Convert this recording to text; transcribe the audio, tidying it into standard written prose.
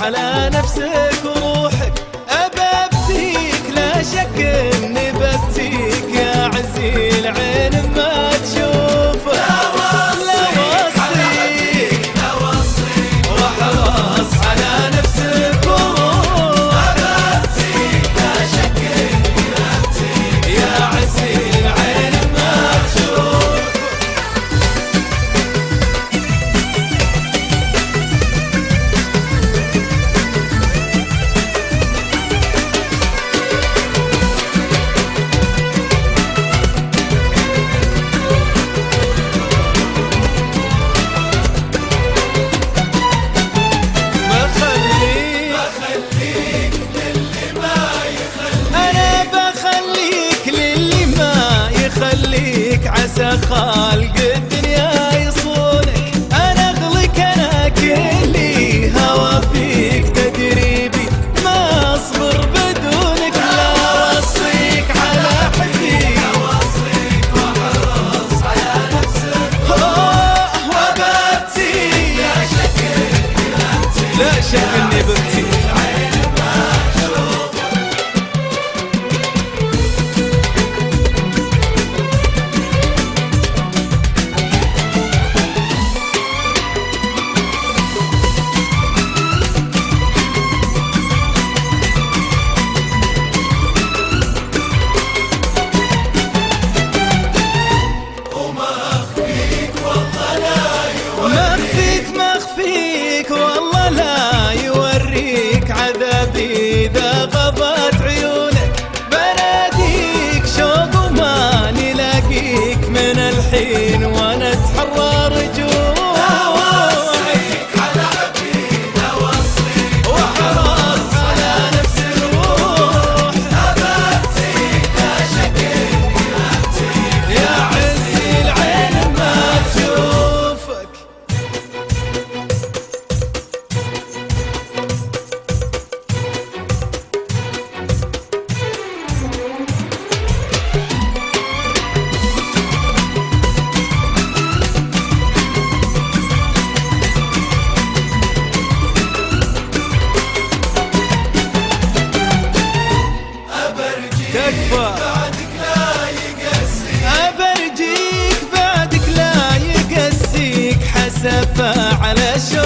على نفسك وروحك، أببتيك لا شك إني ببتيك يا عزي العين ما تشوفك. لا وصيك واحرص على نفسك وروحك، أببتيك لا شك إني ببتيك يا عزي العين ما تشوفك. عسى خالق الدنيا يصونك، أنا أغلك أنا كلي هوى فيك تدريبي ما أصبر بدونك. لا وصيك على حبي وصيك وحرص على نفسك وببتي لا شك إني ببتي، لا شك إني ببتي. مخفيك والله لا يوريك عذابي إذا غابت عيونك، بناديك شوق وما نلاقيك من الحين وانا اتحرى رجوعك. على حبيبي اوصيك واحرص على نفس الروح، اببتيك لا شك اني ببتيك يا عزي العين ما تشوفك. تكفى بعدك لا يقسيك، أبرجيك بعدك لا يقسيك، حسفة على شوق